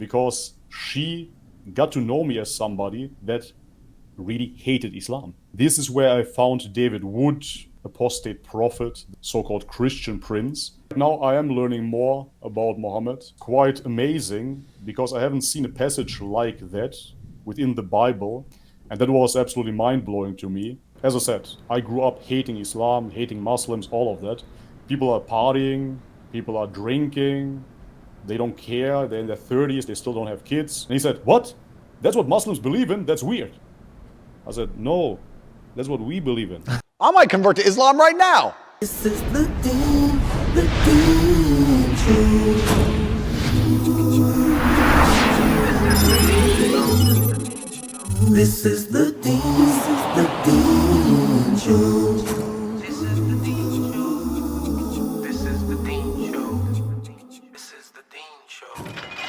because she got to know me as somebody that really hated Islam. This is where I found David Wood, apostate prophet, so-called Christian prince. Now I am learning more about Muhammad. Quite amazing, because I haven't seen a passage like that within the Bible, and that was absolutely mind-blowing to me. As I said, I grew up hating Islam, hating Muslims, all of that. People are partying, people are drinking, they don't care, they're in their 30s, they still don't have kids. And he said, "What? That's what Muslims believe in? That's weird." I said, "No, that's what we believe in." I might convert to Islam right now. This is the Deen Show. This is the Deen Show. This is the Deen Show. This is the Deen Show. This is the Deen Show.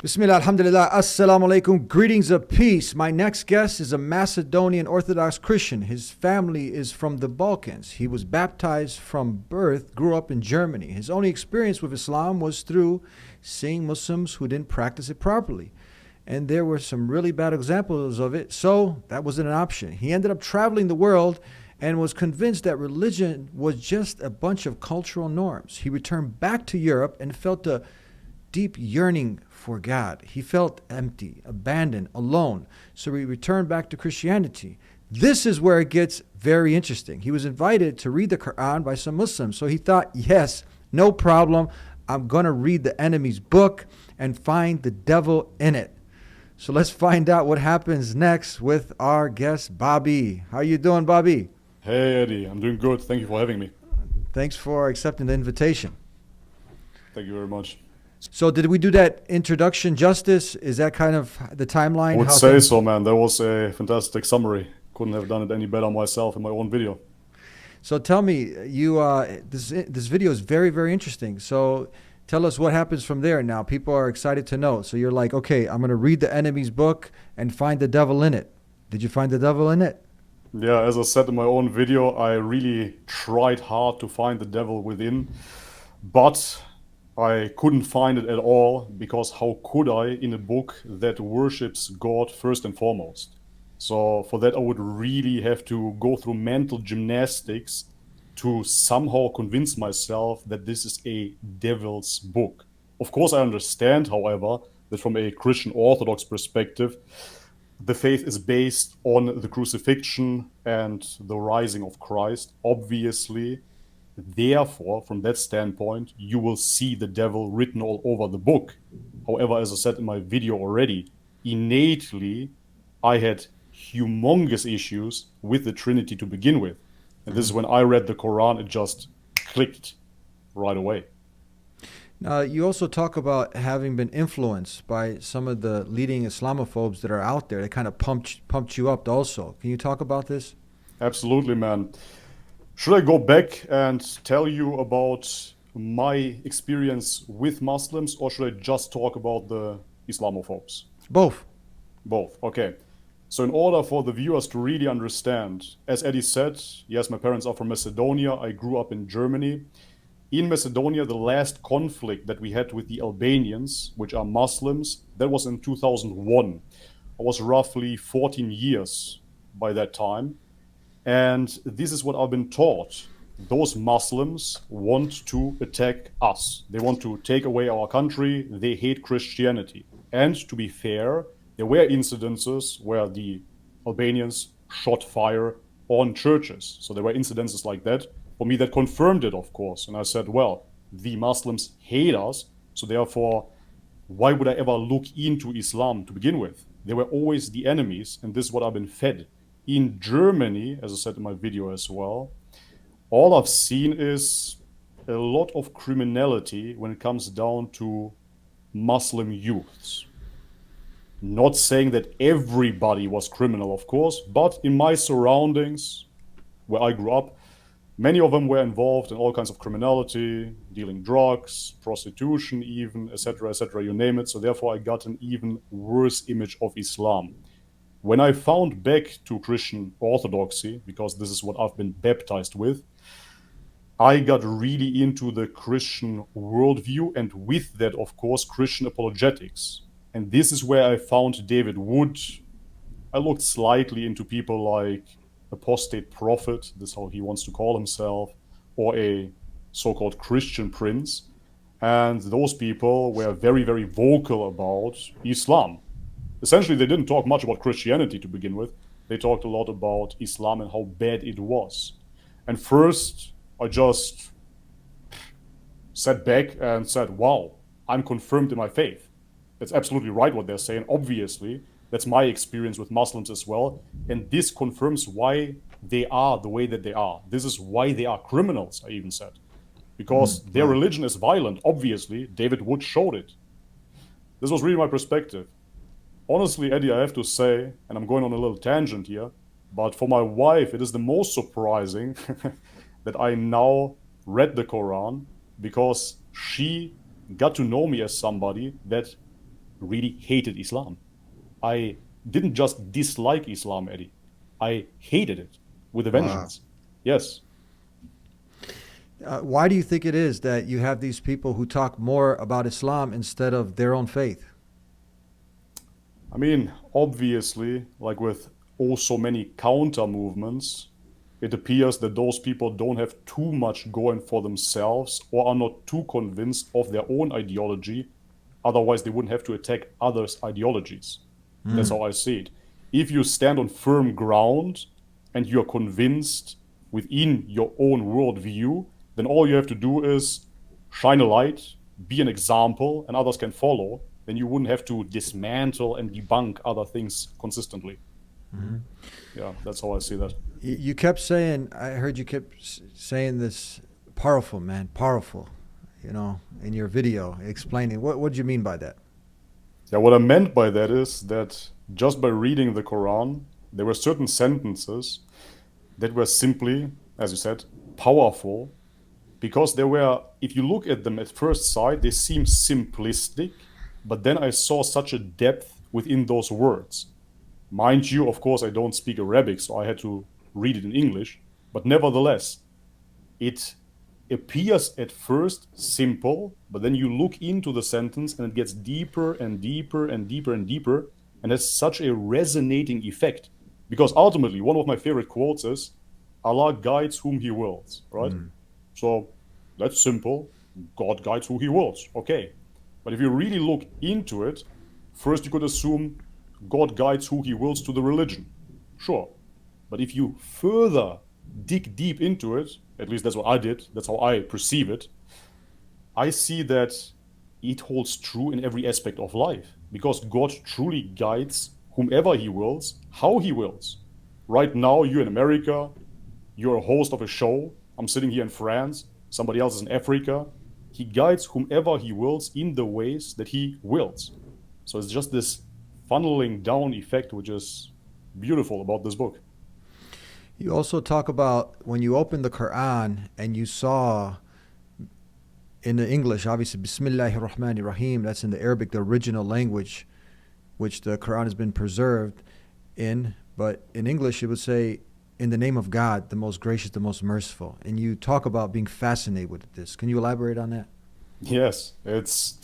Bismillah, alhamdulillah, assalamu alaikum, greetings of peace. My next guest is a Macedonian Orthodox Christian. His family is from the Balkans. He was baptized from birth, grew up in Germany. His only experience with Islam was through seeing Muslims who didn't practice it properly. And there were some really bad examples of it, so that wasn't an option. He ended up traveling the world and was convinced that religion was just a bunch of cultural norms. He returned back to Europe and felt a deep yearning for God. He felt empty, abandoned, alone. So he returned back to Christianity. This is where it gets very interesting. He was invited to read the Quran by some Muslims. So he thought, yes, no problem. I'm going to read the enemy's book and find the devil in it. So let's find out what happens next with our guest, Bobby. How you doing, Bobby? Hey Eddie, I'm doing good. Thank you for having me. Thanks for accepting the invitation. Thank you very much. So did we do that introduction justice? Is that kind of the timeline? I would say so, man. That was a fantastic summary. Couldn't have done it any better myself in my own video. So tell me, you this video is very, very interesting. So tell us what happens from there now. People are excited to know. So you're like, okay, I'm going to read the enemy's book and find the devil in it. Did you find the devil in it? Yeah, as I said in my own video, I really tried hard to find the devil within, but I couldn't find it at all, because how could I in a book that worships God first and foremost? So for that, I would really have to go through mental gymnastics to somehow convince myself that this is a devil's book. Of course, I understand, however, that from a Christian Orthodox perspective, the faith is based on the crucifixion and the rising of Christ. Obviously, therefore, from that standpoint, you will see the devil written all over the book. However, as I said in my video already, innately, I had humongous issues with the Trinity to begin with. And this is when I read the Quran, it just clicked right away. Now, you also talk about having been influenced by some of the leading Islamophobes that are out there. They kind of pumped you up also. Can you talk about this? Absolutely, man. Should I go back and tell you about my experience with Muslims, or should I just talk about the Islamophobes? Both. Both, okay. So in order for the viewers to really understand, as Eddie said, yes, my parents are from Macedonia. I grew up in Germany. In Macedonia, the last conflict that we had with the Albanians, which are Muslims, that was in 2001. I was roughly 14 years by that time. And this is what I've been taught. Those Muslims want to attack us. They want to take away our country. They hate Christianity. And to be fair, there were incidences where the Albanians shot fire on churches. So there were incidences like that. For me, that confirmed it, of course. And I said, well, the Muslims hate us. So therefore, why would I ever look into Islam to begin with? They were always the enemies. And this is what I've been fed. In Germany, as I said in my video as well, all I've seen is a lot of criminality when it comes down to Muslim youths. Not saying that everybody was criminal, of course, but in my surroundings, where I grew up, many of them were involved in all kinds of criminality, dealing drugs, prostitution even, etc., you name it. So therefore I got an even worse image of Islam. When I found back to Christian Orthodoxy, because this is what I've been baptized with, I got really into the Christian worldview, and with that, of course, Christian apologetics. And this is where I found David Wood. I looked slightly into people like apostate prophet, this is how he wants to call himself, or a so-called Christian prince. And those people were very, very vocal about Islam. Essentially, they didn't talk much about Christianity to begin with. They talked a lot about Islam and how bad it was. And first, I just sat back and said, wow, I'm confirmed in my faith. That's absolutely right what they're saying. Obviously, that's my experience with Muslims as well. And this confirms why they are the way that they are. This is why they are criminals, I even said. Because their religion is violent. Obviously, David Wood showed it. This was really my perspective. Honestly, Eddie, I have to say, and I'm going on a little tangent here, but for my wife, it is the most surprising that I now read the Quran, because she got to know me as somebody that really hated Islam. I didn't just dislike Islam, Eddie. I hated it with a vengeance. Yes. Why do you think it is that you have these people who talk more about Islam instead of their own faith? I mean, obviously, like with oh so many counter movements, it appears that those people don't have too much going for themselves or are not too convinced of their own ideology. Otherwise, they wouldn't have to attack others' ideologies. That's how I see it. If you stand on firm ground and you're convinced within your own worldview, then all you have to do is shine a light, be an example, and others can follow. Then you wouldn't have to dismantle and debunk other things consistently. Yeah, that's how I see that. You kept saying, I heard you kept saying this, powerful, man, powerful, in your video, explaining. What do you mean by that? Yeah, what I meant by that is that just by reading the Quran, there were certain sentences that were simply, as you said, powerful, because they were, if you look at them at first sight, they seem simplistic, but then I saw such a depth within those words. Mind you, of course, I don't speak Arabic, so I had to read it in English, but nevertheless, it appears at first simple, but then you look into the sentence and it gets deeper and deeper and deeper and deeper, and has such a resonating effect. Because ultimately, one of my favorite quotes is, Allah guides whom he wills, right? So that's simple. God guides who he wills. Okay. But if you really look into it, first you could assume God guides who he wills to the religion. Sure. But if you further dig deep into it, at least that's what I did, that's how I perceive it, I see that it holds true in every aspect of life. Because God truly guides whomever he wills, how he wills. Right now, you're in America, you're a host of a show, I'm sitting here in France, somebody else is in Africa. He guides whomever he wills in the ways that he wills. So it's just this funneling down effect, which is beautiful about this book. You also talk about when you opened the Quran and you saw in the English, obviously, Bismillahir Rahmanir Rahim, that's in the Arabic, the original language, which the Quran has been preserved in. But in English, it would say, in the name of God, the most gracious, the most merciful. And you talk about being fascinated with this. Can you elaborate on that? Yes, it's,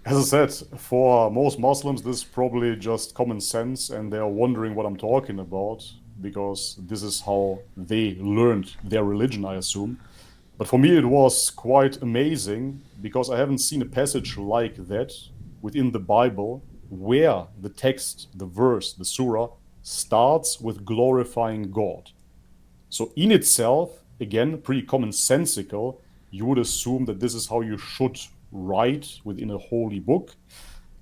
as I said, for most Muslims, this is probably just common sense, and they're wondering what I'm talking about, because this is how they learned their religion, I assume. But for me, it was quite amazing, because I haven't seen a passage like that within the Bible where the text, the verse, the surah, starts with glorifying God. So in itself, again, pretty commonsensical, you would assume that this is how you should write within a holy book,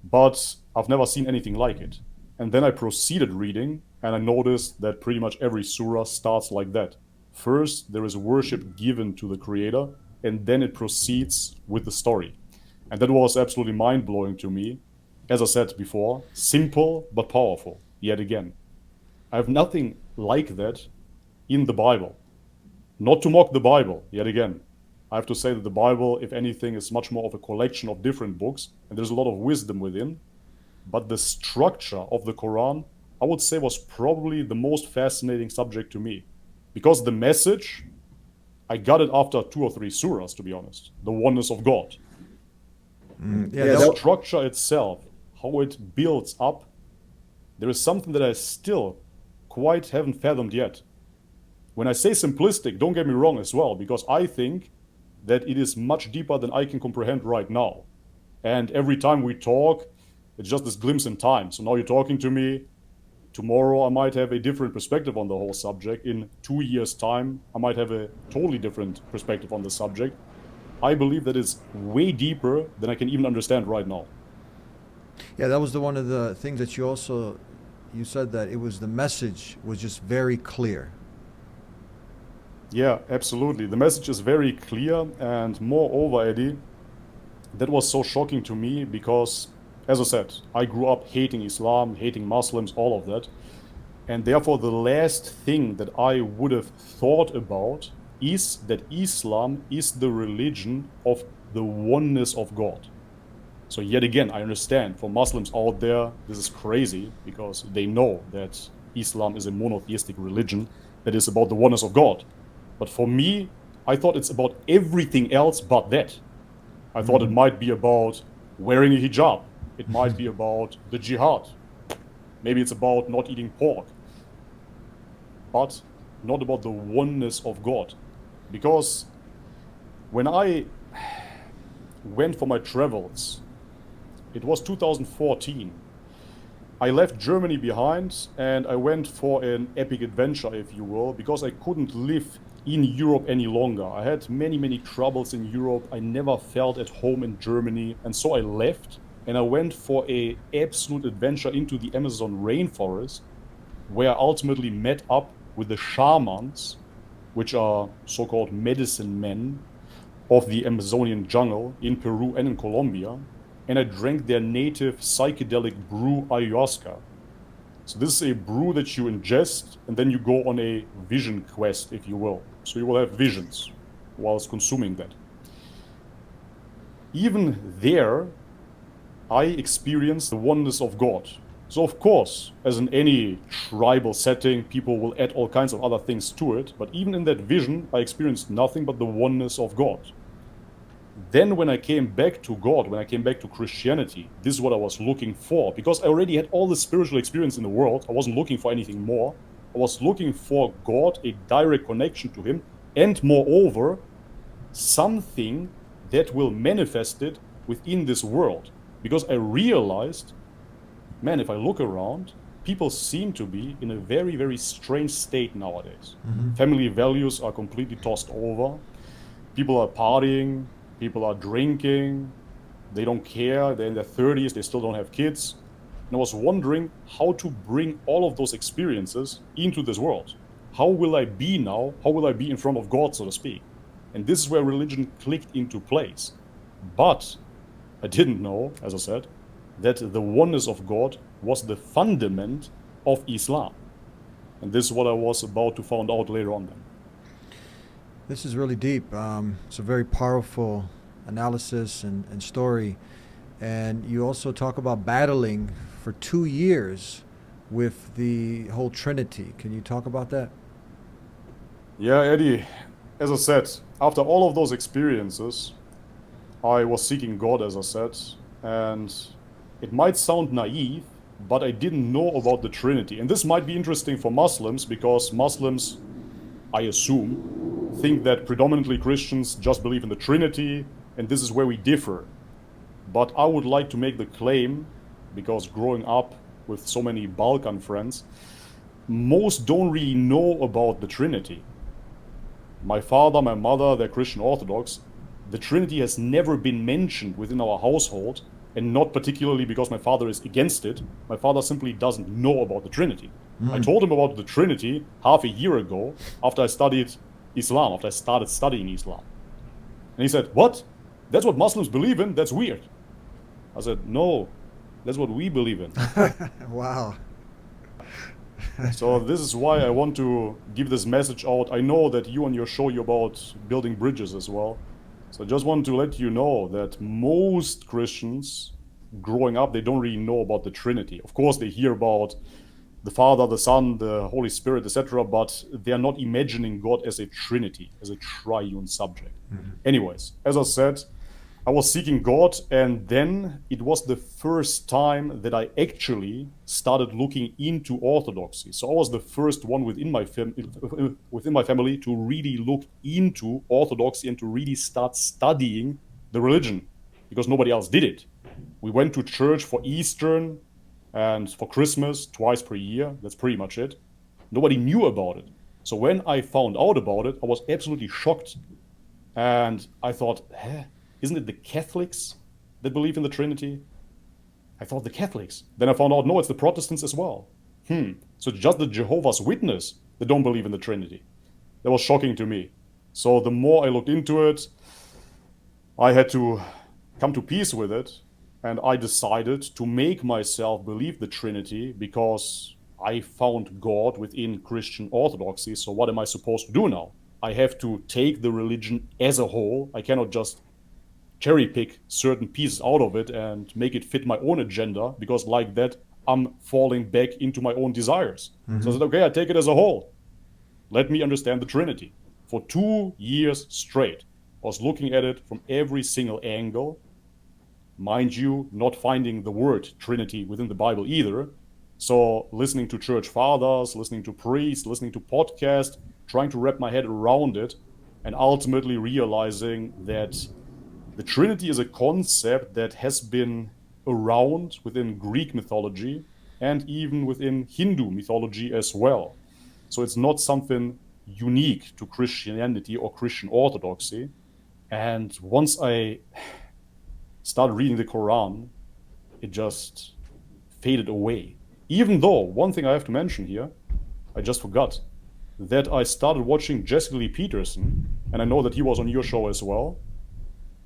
but I've never seen anything like it. And then I proceeded reading, and I noticed that pretty much every surah starts like that. First, there is worship given to the Creator, and then it proceeds with the story. And that was absolutely mind-blowing to me. As I said before, simple but powerful, yet again. I have nothing like that in the Bible. Not to mock the Bible, yet again. I have to say that the Bible, if anything, is much more of a collection of different books, and there's a lot of wisdom within. But the structure of the Quran, I would say, was probably the most fascinating subject to me. Because the message, I got it after 2 or 3 surahs, to be honest. The oneness of God. The structure itself, how it builds up, there is something that I still quite haven't fathomed yet. When I say simplistic, don't get me wrong as well, because I think that it is much deeper than I can comprehend right now. And every time we talk, it's just this glimpse in time. So now you're talking to me. Tomorrow I might have a different perspective on the whole subject. In 2 years' time, I might have a totally different perspective on the subject. I believe that it's way deeper than I can even understand right now. Yeah, that was one of the things that you said that it was the message was just very clear. Yeah, absolutely. The message is very clear, and moreover, Eddie, that was so shocking to me because, as I said, I grew up hating Islam, hating Muslims, all of that. And therefore, the last thing that I would have thought about is that Islam is the religion of the oneness of God. So yet again, I understand for Muslims out there, this is crazy because they know that Islam is a monotheistic religion that is about the oneness of God. But for me, I thought it's about everything else but that. I thought it might be about wearing a hijab. It might be about the jihad. Maybe it's about not eating pork. But not about the oneness of God. Because when I went for my travels, it was 2014. I left Germany behind and I went for an epic adventure, if you will, because I couldn't live in Europe any longer. I had many troubles in Europe. I never felt at home in Germany. And so I left and I went for an absolute adventure into the Amazon rainforest, where I ultimately met up with the shamans, which are so-called medicine men of the Amazonian jungle in Peru and in Colombia. And I drank their native psychedelic brew ayahuasca. So this is a brew that you ingest and then you go on a vision quest, if you will. So you will have visions whilst consuming that. Even there, I experienced the oneness of God. So of course, as in any tribal setting, people will add all kinds of other things to it. But even in that vision, I experienced nothing but the oneness of God. Then when I came back to God, when I came back to Christianity, this is what I was looking for. Because I already had all the spiritual experience in the world. I wasn't looking for anything more. I was looking for God, a direct connection to Him. And moreover, something that will manifest it within this world. Because I realized, man, if I look around, people seem to be in a very strange state nowadays. Family values are completely tossed over. People are partying. People are drinking, they don't care, they're in their 30s, they still don't have kids. And I was wondering how to bring all of those experiences into this world. How will I be now? How will I be in front of God, so to speak? And this is where religion clicked into place. But I didn't know, as I said, that the oneness of God was the fundament of Islam. And this is what I was about to find out later on then. This is really deep. It's a very powerful analysis and story. And you also talk about battling for 2 years with the whole Trinity. Can you talk about that? Yeah, Eddie, as I said, after all of those experiences, I was seeking God, as I said, and it might sound naive, but I didn't know about the Trinity. And this might be interesting for Muslims, because Muslims, I assume, think that predominantly Christians just believe in the Trinity, and this is where we differ. But I would like to make the claim, because growing up with so many Balkan friends, most don't really know about the Trinity. My father, my mother, they're Christian Orthodox. The Trinity has never been mentioned within our household, and not particularly because my father is against it. My father simply doesn't know about the Trinity. I told him about the Trinity half a year ago after I studied Islam, after I started studying Islam. And he said, "What? That's what Muslims believe in? That's weird." I said, "No, that's what we believe in." Wow. So this is why I want to give this message out. I know that you on your show, you're about building bridges as well. So I just want to let you know that most Christians growing up, they don't really know about the Trinity. Of course, they hear about the Father, the Son, the Holy Spirit, etc., but they are not imagining God as a Trinity, as a triune subject. Anyways, as I said, I was seeking God, and then it was the first time that I actually started looking into orthodoxy. So I was the first one within my family to really look into orthodoxy and to really start studying the religion, because nobody else did it. We went to church for Easter and for Christmas twice per year. That's pretty much it. Nobody knew about it. So when I found out about it, I was absolutely shocked. And I thought, isn't it the Catholics that believe in the Trinity? I thought the Catholics. Then I found out, no, it's the Protestants as well. So it's just the Jehovah's Witness that don't believe in the Trinity. That was shocking to me. So the more I looked into it, I had to come to peace with it. And I decided to make myself believe the Trinity because I found God within Christian orthodoxy. So what am I supposed to do now? I have to take the religion as a whole. I cannot just cherry pick certain pieces out of it and make it fit my own agenda, because like that, I'm falling back into my own desires. So I said, okay, I take it as a whole. Let me understand the Trinity. For 2 years straight, I was looking at it from every single angle. Mind you, not finding the word Trinity within the Bible either. So listening to church fathers, listening to priests, listening to podcasts, trying to wrap my head around it, and ultimately realizing that the Trinity is a concept that has been around within Greek mythology and even within Hindu mythology as well. So it's not something unique to Christianity or Christian orthodoxy. And once I started reading the Quran, it just faded away. Even though, one thing I have to mention here, I just forgot, that I started watching Jesse Lee Peterson, and I know that he was on your show as well,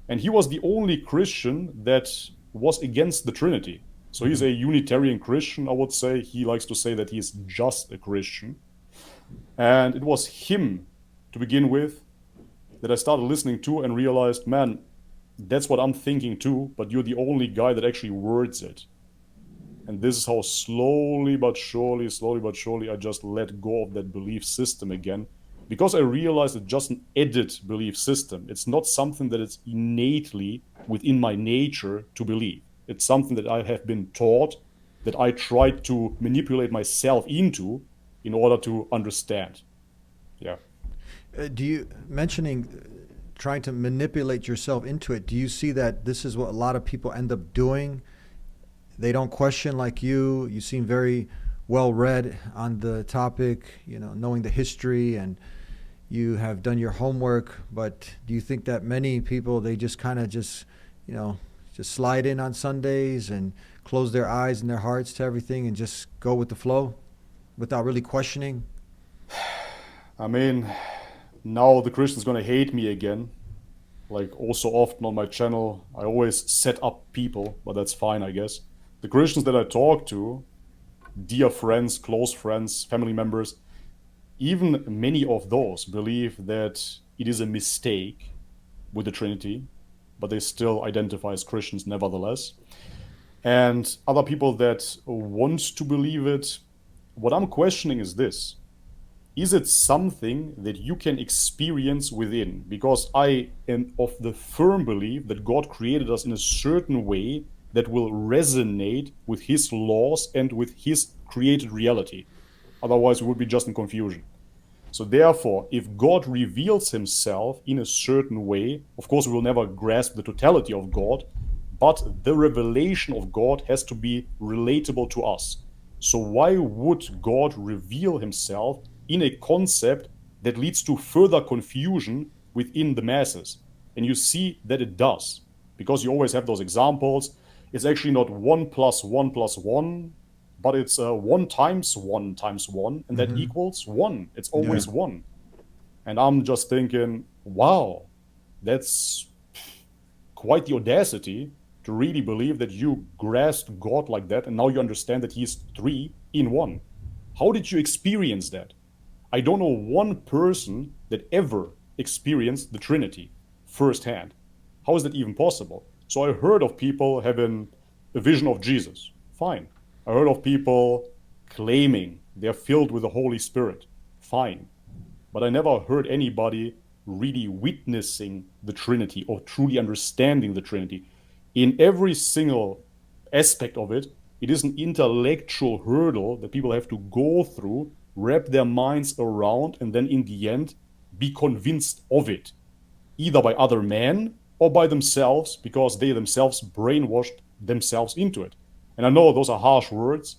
and he was the only Christian that was against the Trinity. So he's a Unitarian Christian, I would say. He likes to say that he is just a Christian. And it was him, to begin with, that I started listening to and realized, man, that's what I'm thinking too, but you're the only guy that actually words it. And this is how slowly but surely, I just let go of that belief system again. Because I realized it's just an added belief system. It's not something that is innately within my nature to believe. It's something that I have been taught, that I tried to manipulate myself into in order to understand. Yeah. Do you, mentioning trying to manipulate yourself into it, do you see that this is what a lot of people end up doing? They don't question like you. You seem very well read on the topic, you know, knowing the history, and you have done your homework. But do you think that many people, they just kind of just, you know, just slide in on Sundays and close their eyes and their hearts to everything and just go with the flow without really questioning? I mean, now the Christian's gonna hate me again. Like also often on my channel, I always set up people, but that's fine, I guess. The Christians that I talk to, dear friends, close friends, family members, even many of those believe that it is a mistake with the Trinity, but they still identify as Christians nevertheless. And other people that want to believe it, what I'm questioning is this. Is it something that you can experience within? Because I am of the firm belief that God created us in a certain way that will resonate with his laws and with his created reality. Otherwise, we would be just in confusion. So therefore, if God reveals himself in a certain way, of course, we will never grasp the totality of God, but the revelation of God has to be relatable to us. So why would God reveal himself in a concept that leads to further confusion within the masses? And you see that it does, because you always have those examples. It's actually not 1 + 1 + 1, but it's 1 times 1 times 1, and that equals 1. It's always 1. And I'm just thinking, wow, that's quite the audacity to really believe that you grasped God like that, and now you understand that he's 3 in 1. How did you experience that? I don't know one person that ever experienced the Trinity firsthand. How is that even possible? So I heard of people having a vision of Jesus. Fine. I heard of people claiming they're filled with the Holy Spirit. Fine. But I never heard anybody really witnessing the Trinity or truly understanding the Trinity. In every single aspect of it, it is an intellectual hurdle that people have to go through, wrap their minds around, and then in the end be convinced of it, either by other men or by themselves, because they themselves brainwashed themselves into it. And I know those are harsh words,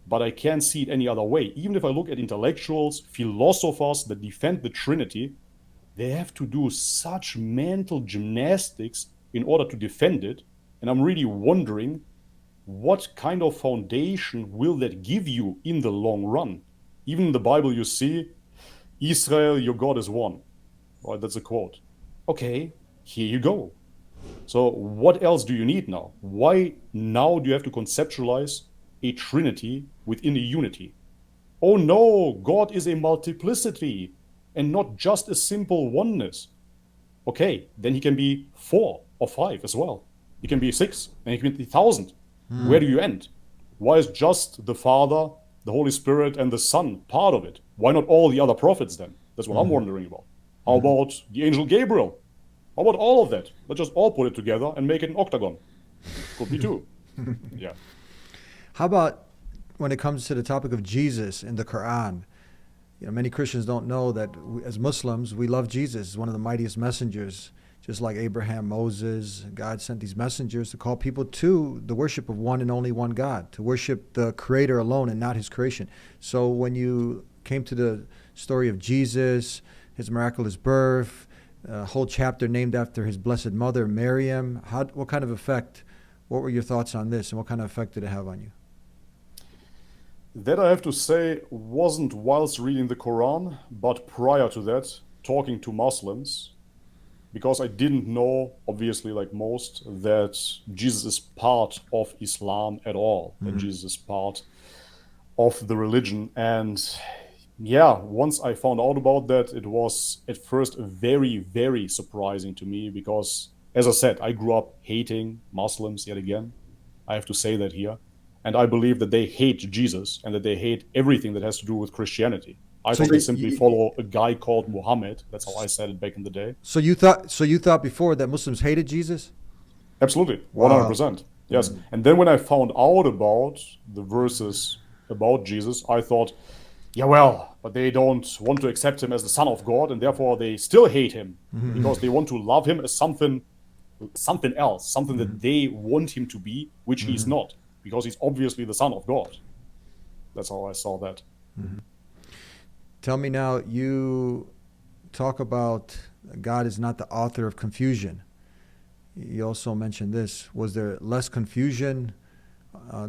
but I can't see it any other way. Even if I look at intellectuals, philosophers that defend the Trinity, they have to do such mental gymnastics in order to defend it. And I'm really wondering, what kind of foundation will that give you in the long run? Even in the Bible, you see, Israel, your God is one. Right, that's a quote. Okay, here you go. So what else do you need now? Why now do you have to conceptualize a Trinity within a unity? Oh no, God is a multiplicity and not just a simple oneness. Okay, then he can be 4 or 5 as well. He can be 6 and he can be 1,000. Where do you end? Why is just the Father, the Holy Spirit, and the Son part of it? Why not all the other prophets then? That's what I'm wondering about. How about the angel Gabriel? How about all of that? Let's just all put it together and make it an octagon. Could be too. Yeah. How about when it comes to the topic of Jesus in the Quran? You know, many Christians don't know that we, as Muslims, we love Jesus. He's one of the mightiest messengers. Just like Abraham, Moses, God sent these messengers to call people to the worship of one and only one God, to worship the Creator alone and not his creation. So when you came to the story of Jesus, his miraculous birth, a whole chapter named after his blessed mother, Miriam, what kind of effect, what were your thoughts on this, and what kind of effect did it have on you? That, I have to say, wasn't whilst reading the Quran, but prior to that, talking to Muslims, because I didn't know, obviously, like most, that Jesus is part of Islam at all, that Jesus is part of the religion. And yeah, once I found out about that, it was at first very, very surprising to me because, as I said, I grew up hating Muslims yet again. I have to say that here. And I believe that they hate Jesus and that they hate everything that has to do with Christianity. I thought they simply follow a guy called Muhammad. That's how I said it back in the day. So you thought before that Muslims hated Jesus? Absolutely, Wow. 100%. Yes. And then when I found out about the verses about Jesus, I thought, yeah, well, but they don't want to accept him as the Son of God, and therefore they still hate him because they want to love him as something else, something that they want him to be, which he's not, because he's obviously the Son of God. That's how I saw that. Tell me now, you talk about God is not the author of confusion. You also mentioned this. Was there less confusion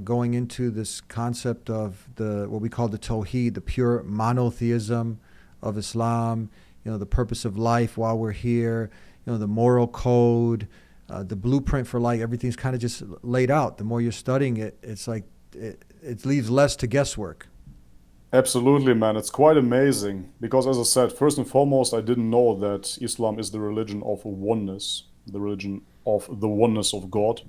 going into this concept of what we call the Tawheed, the pure monotheism of Islam, the purpose of life while we're here, the moral code, the blueprint for life, everything's kind of just laid out. The more you're studying it, it's like it leaves less to guesswork. Absolutely, man. It's quite amazing because, as I said, first and foremost, I didn't know that Islam is the religion of oneness, the religion of the oneness of God.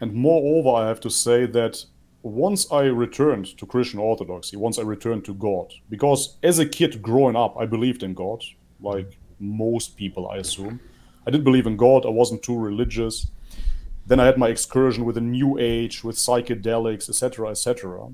And moreover, I have to say that once I returned to Christian Orthodoxy, once I returned to God, because as a kid growing up, I believed in God, like most people, I assume. I didn't believe in God. I wasn't too religious. Then I had my excursion with the New Age, with psychedelics, etc., etc.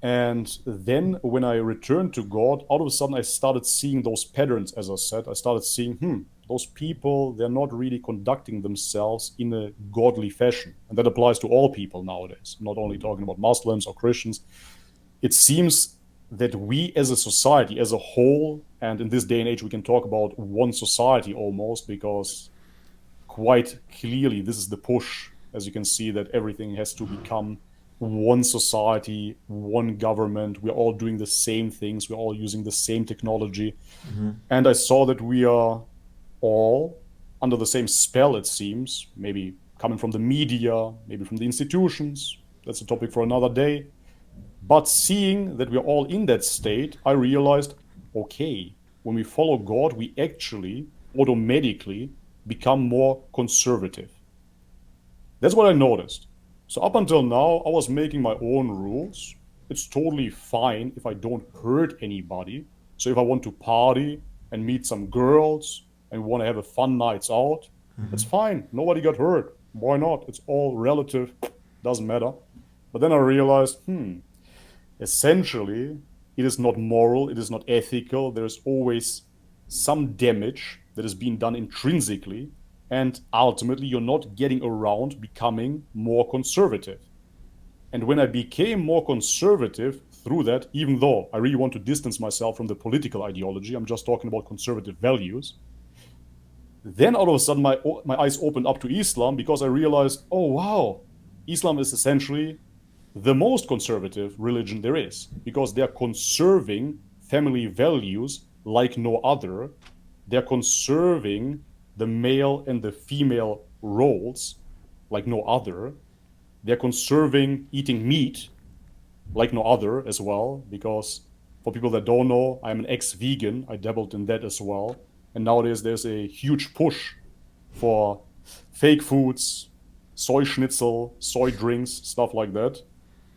And then when I returned to God, all of a sudden I started seeing those patterns, as I said. I started seeing, those people, they're not really conducting themselves in a godly fashion. And that applies to all people nowadays. I'm not only talking about Muslims or Christians. It seems that we as a society, as a whole, and in this day and age we can talk about one society almost, because quite clearly this is the push, as you can see, that everything has to become one society, one government. We're all doing the same things. We're all using the same technology. And I saw that we are all under the same spell, it seems, maybe coming from the media, maybe from the institutions. That's a topic for another day. But seeing that we're all in that state, I realized, okay, when we follow God, we actually automatically become more conservative. That's what I noticed. So up until now, I was making my own rules. It's totally fine if I don't hurt anybody. So if I want to party and meet some girls and we want to have a fun nights out, it's fine. Nobody got hurt. Why not? It's all relative. Doesn't matter. But then I realized, essentially, it is not moral, it is not ethical. There's always some damage that is being done intrinsically, and ultimately you're not getting around becoming more conservative. And when I became more conservative through that, even though I really want to distance myself from the political ideology, I'm just talking about conservative values, then all of a sudden my eyes opened up to Islam, because I realized, oh wow, Islam is essentially the most conservative religion there is, because they're conserving family values like no other. They're conserving the male and the female roles like no other. They're conserving eating meat like no other as well, because for people that don't know, I'm an ex-vegan. I dabbled in that as well. And nowadays there's a huge push for fake foods, soy schnitzel, soy drinks, stuff like that.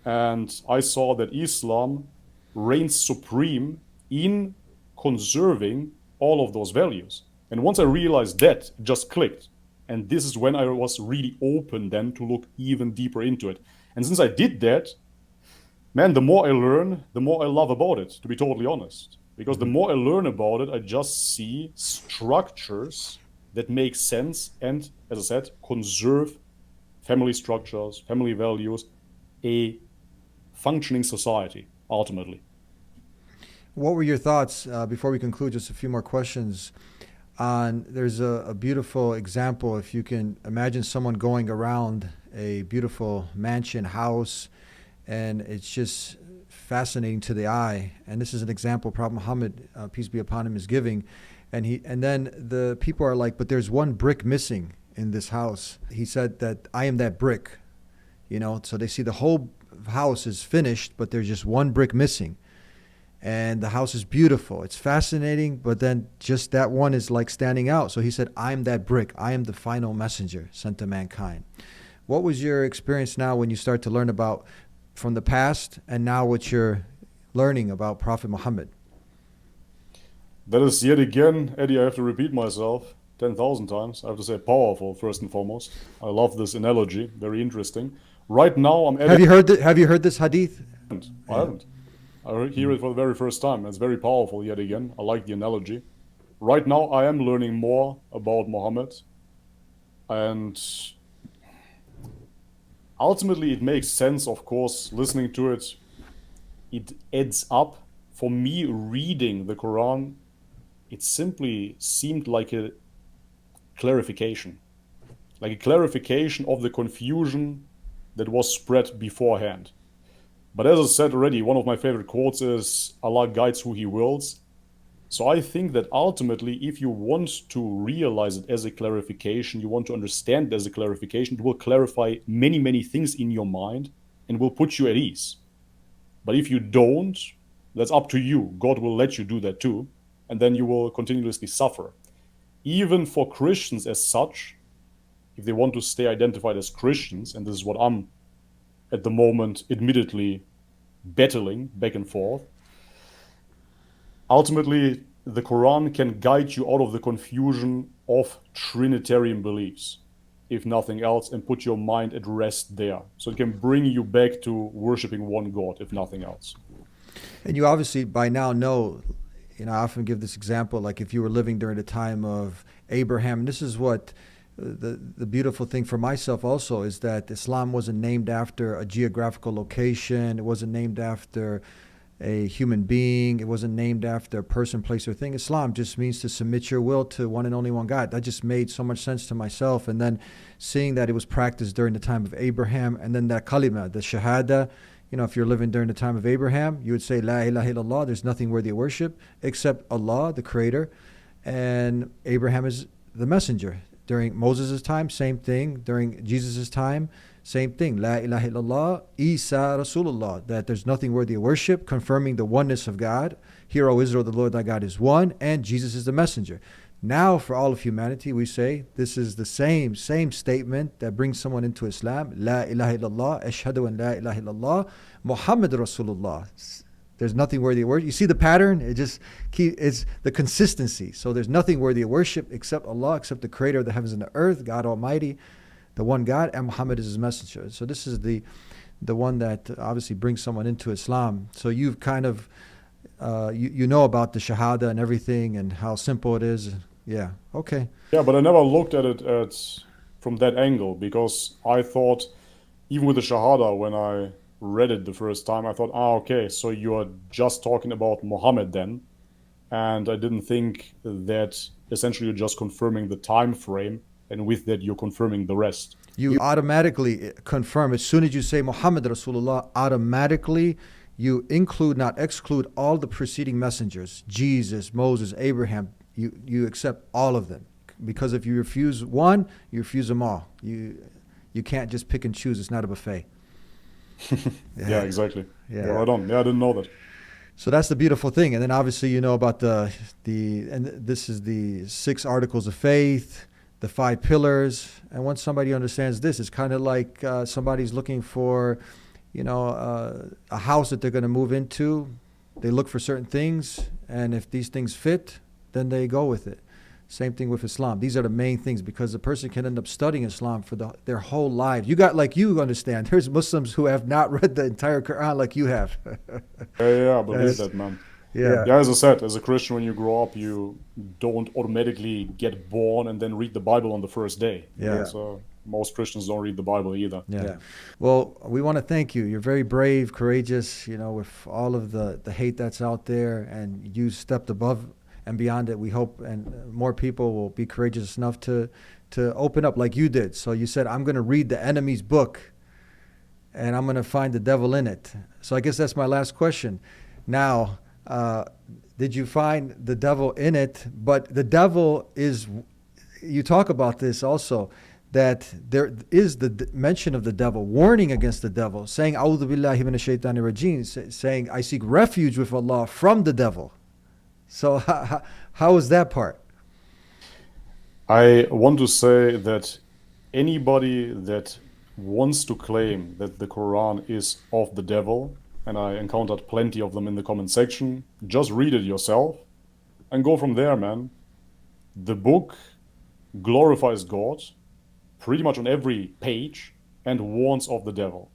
And I saw that Islam reigns supreme in conserving all of those values. And once I realized that, it just clicked. And this is when I was really open then to look even deeper into it. And since I did that, man, the more I learn, the more I love about it, to be totally honest. Because the more I learn about it, I just see structures that make sense and, as I said, conserve family structures, family values, a functioning society, ultimately. What were your thoughts, before we conclude, just a few more questions, on, there's a beautiful example, if you can imagine someone going around a beautiful mansion house, and it's just fascinating to the eye. And this is an example Prophet Muhammad, peace be upon him, is giving. And then the people are like, but there's one brick missing in this house. He said that I am that brick, so they see the whole house is finished, but there's just one brick missing. And the house is beautiful. It's fascinating, but then just that one is like standing out. So he said, I'm that brick. I am the final messenger sent to mankind. What was your experience now when you start to learn about from the past and now what you're learning about Prophet Muhammad? That is yet again, Eddie, I have to repeat myself 10,000 times. I have to say powerful, first and foremost. I love this analogy. Very interesting. Right now, I'm... Have you heard this hadith? I haven't. I hear it for the very first time. It's very powerful yet again. I like the analogy. Right now, I am learning more about Muhammad. And ultimately, it makes sense, of course, listening to it. It adds up. For me, reading the Quran, it simply seemed like a clarification. Like a clarification of the confusion that was spread beforehand. But as I said already, one of my favorite quotes is, Allah guides who He wills. So I think that ultimately, if you want to realize it as a clarification, you want to understand it as a clarification, it will clarify many, many things in your mind and will put you at ease. But if you don't, that's up to you. God will let you do that too. And then you will continuously suffer. Even for Christians as such, if they want to stay identified as Christians, and this is what I'm at the moment admittedly battling back and forth, ultimately the Quran can guide you out of the confusion of Trinitarian beliefs, if nothing else, and put your mind at rest there. So it can bring you back to worshiping one God, if nothing else. And you obviously by now know, I often give this example, like if you were living during the time of Abraham, and this is what the beautiful thing for myself also is that Islam wasn't named after a geographical location. It wasn't named after a human being. It wasn't named after a person, place, or thing. Islam just means to submit your will to one and only one God. That just made so much sense to myself. And then seeing that it was practiced during the time of Abraham, and then that kalima, the shahada, if you're living during the time of Abraham, you would say, La ilaha illallah, there's nothing worthy of worship except Allah, the creator. And Abraham is the messenger. During Moses' time, same thing. During Jesus' time, same thing. La ilaha illallah, Isa Rasulullah, that there's nothing worthy of worship, confirming the oneness of God. Hear, O Israel, the Lord thy God is one, and Jesus is the messenger. Now, for all of humanity, we say this is the same statement that brings someone into Islam. La ilaha illallah, ashhadu an la ilaha illallah, Muhammad Rasulullah. There's nothing worthy of worship. You see the pattern? It's the consistency. So there's nothing worthy of worship except Allah, except the creator of the heavens and the earth, God Almighty, the one God, and Muhammad is his messenger. So this is the one that obviously brings someone into Islam. So you've kind of, you know about the Shahada and everything and how simple it is. Yeah, okay. Yeah, but I never looked at it from that angle, because I thought, even with the Shahada, when I read it the first time, I thought, okay, so you are just talking about Muhammad then. And I didn't think that essentially you're just confirming the time frame, and with that you're confirming the rest. You automatically confirm, as soon as you say Muhammad Rasulullah, automatically you include, not exclude, all the preceding messengers, Jesus, Moses, Abraham. You accept all of them. Because if you refuse one, you refuse them all. You can't just pick and choose. It's not a buffet. Yeah, exactly. Yeah. Right on. Yeah, I didn't know that. So that's the beautiful thing. And then obviously you know about and this is the 6 articles of faith, the 5 pillars. And once somebody understands this, it's kind of like somebody's looking for, a house that they're going to move into. They look for certain things, and if these things fit, then they go with it. Same thing with Islam. These are the main things, because the person can end up studying Islam for their whole life. You understand, there's Muslims who have not read the entire Quran like you have. Yeah, I believe that, man. Yeah. Yeah, as I said, as a Christian, when you grow up, you don't automatically get born and then read the Bible on the first day. Yeah. So most Christians don't read the Bible either. Yeah. Well, we want to thank you. You're very brave, courageous, with all of the hate that's out there, and you stepped above and beyond it. We hope and more people will be courageous enough to open up like you did. So you said, I'm going to read the enemy's book and I'm going to find the devil in it. So I guess that's my last question. Now, did you find the devil in it? But the devil is, you talk about this also, that there is the mention of the devil, warning against the devil, saying, A'udhu billahi minash shaitanir rajim, saying, I seek refuge with Allah from the devil. So how is that part? I want to say that anybody that wants to claim that the Quran is of the devil, and I encountered plenty of them in the comment section, just read it yourself and go from there, man. The book glorifies God pretty much on every page and warns of the devil.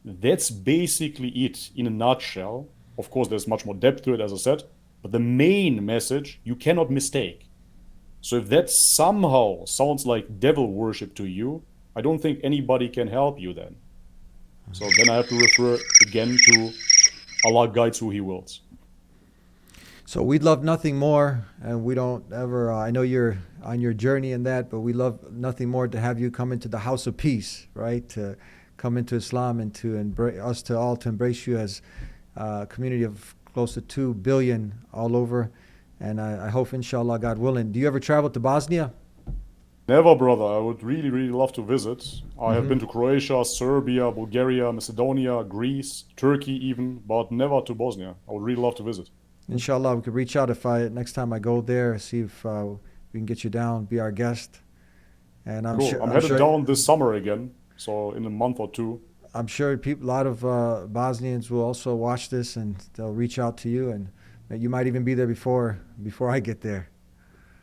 That's basically it in a nutshell. Of course, there's much more depth to it, as I said, but the main message you cannot mistake. So if that somehow sounds like devil worship to you, I don't think anybody can help you then. So then I have to refer again to Allah guides who He wills. So we'd love nothing more, and we don't ever, I know you're on your journey in that, but we love nothing more to have you come into the house of peace, right? To come into Islam and to embrace us, to all to embrace you as a community of close to 2 billion all over. And I hope, inshallah, God willing. Do you ever travel to Bosnia? Never, brother. I would really, really love to visit. I have been to Croatia, Serbia, Bulgaria, Macedonia, Greece, Turkey even, but never to Bosnia. I would really love to visit. Inshallah, we could reach out next time I go there, see if we can get you down, be our guest. And I'm Cool. sure I'm headed down this summer again, so in a month or two. I'm sure a lot of Bosnians will also watch this, and they'll reach out to you, and you might even be there before I get there.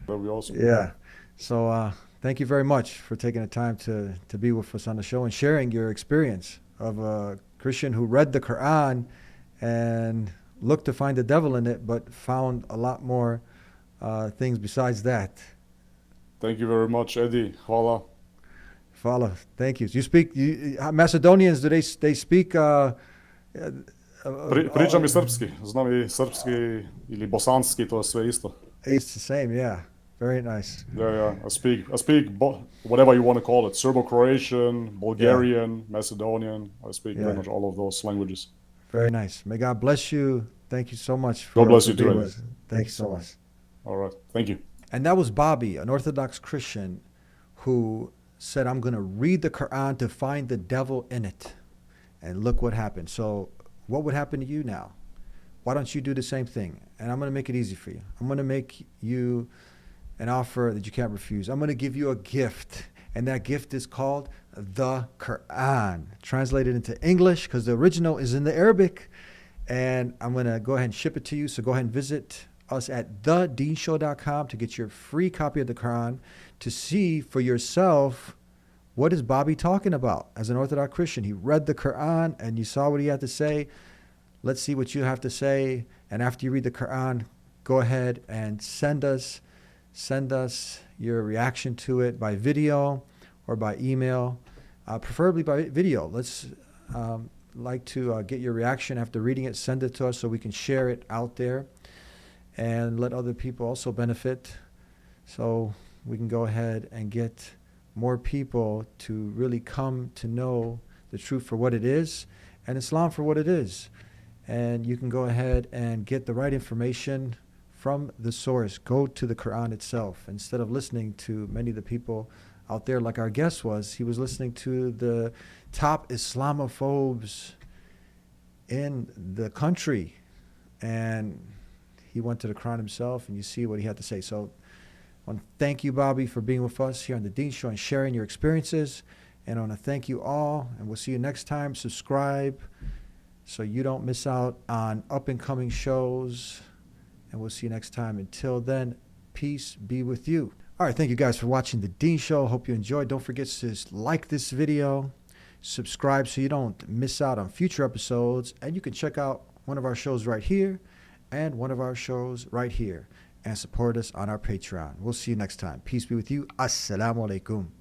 That would be awesome. Yeah. So thank you very much for taking the time to be with us on the show and sharing your experience of a Christian who read the Quran and looked to find the devil in it, but found a lot more things besides that. Thank you very much, Eddie. Hvala. Follow. Thank you. You speak Macedonians? Do they speak? Pričam i srpski. Znam i srpski ili bosanski, to je sve isto. It's the same, yeah. Very nice. Yeah. I speak whatever you want to call it. Serbo-Croatian, Bulgarian, Macedonian. I speak pretty much all of those languages. Very nice. May God bless you. Thank you so much for God bless you being too. with us. Thank you so much. All right. Thank you. And that was Bobby, an Orthodox Christian who said, I'm going to read the Quran to find the devil in it. And look what happened. So what would happen to you now? Why don't you do the same thing? And I'm going to make it easy for you. I'm going to make you an offer that you can't refuse. I'm going to give you a gift. And that gift is called the Quran. Translated into English, because the original is in the Arabic. And I'm going to go ahead and ship it to you. So go ahead and visit us at TheDeenShow.com to get your free copy of the Quran, to see for yourself what is Bobby talking about as an Orthodox Christian. He read the Quran and you saw what he had to say. Let's see what you have to say. And after you read the Quran, go ahead and send us your reaction to it by video or by email, preferably by video. Let's like to get your reaction after reading it. Send it to us so we can share it out there and let other people also benefit, so we can go ahead and get more people to really come to know the truth for what it is and Islam for what it is. And you can go ahead and get the right information from the source. Go to the Quran itself instead of listening to many of the people out there like our guest was. He was listening to the top Islamophobes in the country, and he went to the Quran himself, and you see what he had to say. So I want to thank you, Bobby, for being with us here on The Deen Show and sharing your experiences. And I want to thank you all, and we'll see you next time. Subscribe so you don't miss out on up-and-coming shows, and we'll see you next time. Until then, peace be with you. All right, thank you guys for watching The Deen Show. Hope you enjoyed. Don't forget to like this video, subscribe so you don't miss out on future episodes, and you can check out one of our shows right here and one of our shows right here, and support us on our Patreon. We'll see you next time. Peace be with you. Assalamu alaikum.